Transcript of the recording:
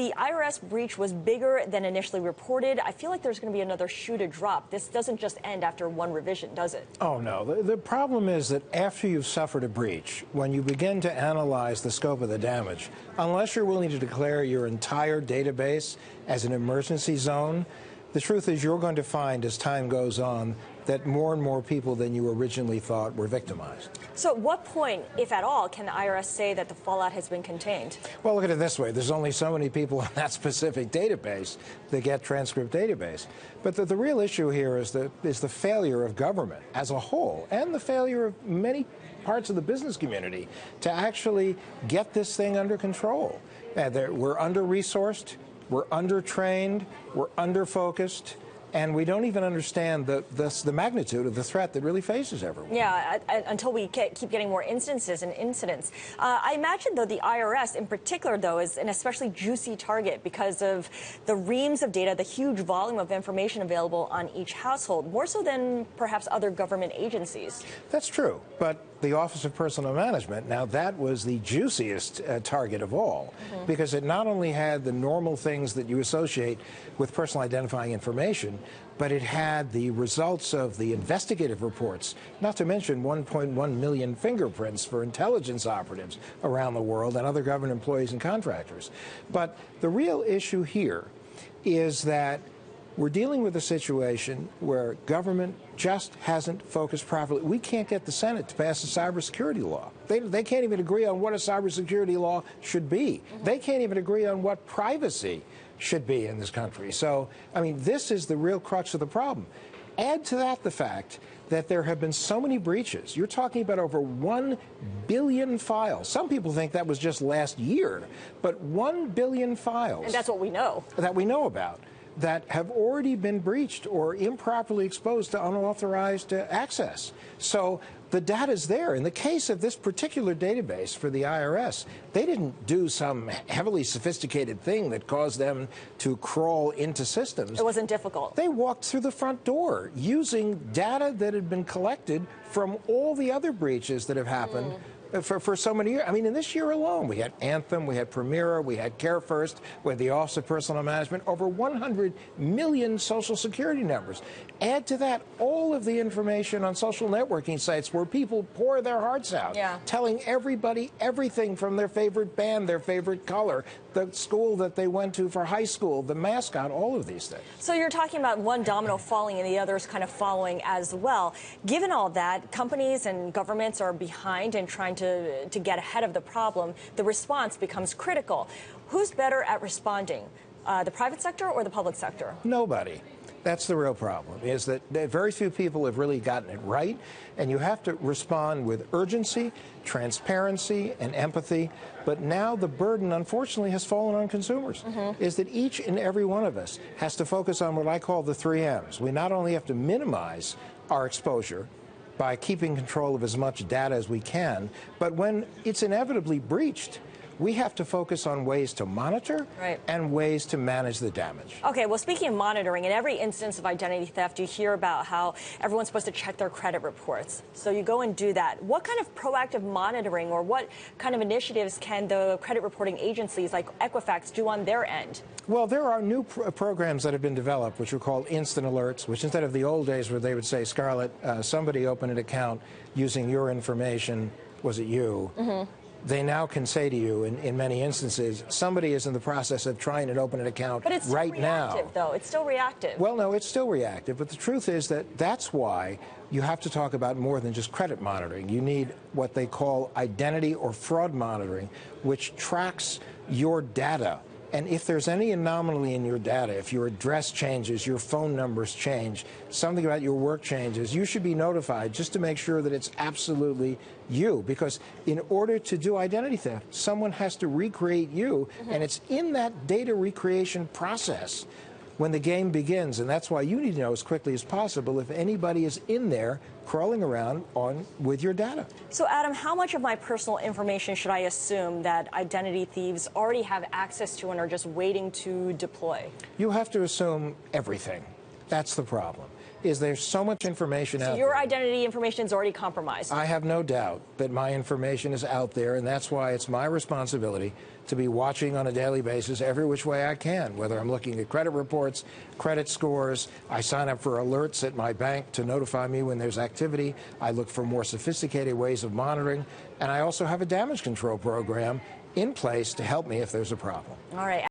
the IRS breach was bigger than initially reported. I feel like there's going to be another shoe to drop. This doesn't just end after one revision, does it? Oh, no. The problem is that after you've suffered a breach, when you begin to analyze the scope of the damage, unless you're willing to declare your entire database as an emergency zone, the truth is you're going to find as time goes on that more and more people than you originally thought were victimized. So at what point, if at all, can the IRS say that the fallout has been contained? Well, look at it this way. There's only so many people in that specific database, the Get Transcript database. But the real issue here is the failure of government as a whole and the failure of many parts of the business community to actually get this thing under control. We're under-resourced, we're under-trained, we're under-focused, and we don't even understand the magnitude of the threat that really faces everyone. Yeah, until we keep getting more instances and incidents. I imagine, though, the IRS in particular, though, is an especially juicy target because of the reams of data, the huge volume of information available on each household, more so than perhaps other government agencies. That's true, but the Office of Personnel Management, now that was the juiciest target of all, because it not only had the normal things that you associate with personal identifying information, but it had the results of the investigative reports, not to mention 1.1 million fingerprints for intelligence operatives around the world and other government employees and contractors. But the real issue here is that we're dealing with a situation where government just hasn't focused properly. We can't get the Senate to pass a cybersecurity law. They can't even agree on what a cybersecurity law should be. They can't even agree on what privacy should be in this country. So, I mean, this is the real crux of the problem. Add to that the fact that there have been so many breaches. You're talking about over 1 billion files. Some people think that was just last year, but 1 billion files. And that's what we know. That we know about, that have already been breached or improperly exposed to unauthorized access. So the data's there. In the case of this particular database for the IRS, they didn't do some heavily sophisticated thing that caused them to crawl into systems. It wasn't difficult. They walked through the front door using data that had been collected from all the other breaches that have happened for so many years. I mean, in this year alone, we had Anthem, we had Primera, we had Care First, we had the Office of Personnel Management, over 100 million Social Security numbers. Add to that all of the information on social networking sites where people pour their hearts out, telling everybody everything from their favorite band, their favorite color, the school that they went to for high school, the mascot, all of these things. So you're talking about one domino falling and the others kind of following as well. Given all that, companies and governments are behind and trying to get ahead of the problem. The response becomes critical. Who's better at responding, the private sector or the public sector? Nobody. That's the real problem, is that very few people have really gotten it right, and you have to respond with urgency, transparency, and empathy. But now the burden, unfortunately, has fallen on consumers, is that each and every one of us has to focus on what I call the 3 M's. We not only have to minimize our exposure by keeping control of as much data as we can, but when it's inevitably breached, we have to focus on ways to monitor and ways to manage the damage. Okay, well, speaking of monitoring, in every instance of identity theft, you hear about how everyone's supposed to check their credit reports. So you go and do that. What kind of proactive monitoring or what kind of initiatives can the credit reporting agencies like Equifax do on their end? Well, there are new programs that have been developed, which are called instant alerts, which instead of the old days where they would say, Scarlett, somebody opened an account using your information, was it you? They now can say to you, in many instances, somebody is in the process of trying to open an account right now. But it's still reactive, though. It's still reactive. Well, no, it's still reactive. But the truth is that that's why you have to talk about more than just credit monitoring. You need what they call identity or fraud monitoring, which tracks your data. And if there's any anomaly in your data, if your address changes, your phone numbers change, something about your work changes, you should be notified just to make sure that it's absolutely you. Because in order to do identity theft, someone has to recreate you, and it's in that data recreation process when the game begins. And that's why you need to know as quickly as possible if anybody is in there crawling around with your data. So, Adam, how much of my personal information should I assume that identity thieves already have access to and are just waiting to deploy? You have to assume everything. That's the problem. is there's so much information out there. So your identity information is already compromised. I have no doubt that my information is out there, and that's why it's my responsibility to be watching on a daily basis every which way I can, whether I'm looking at credit reports, credit scores. I sign up for alerts at my bank to notify me when there's activity. I look for more sophisticated ways of monitoring, and I also have a damage control program in place to help me if there's a problem. All right.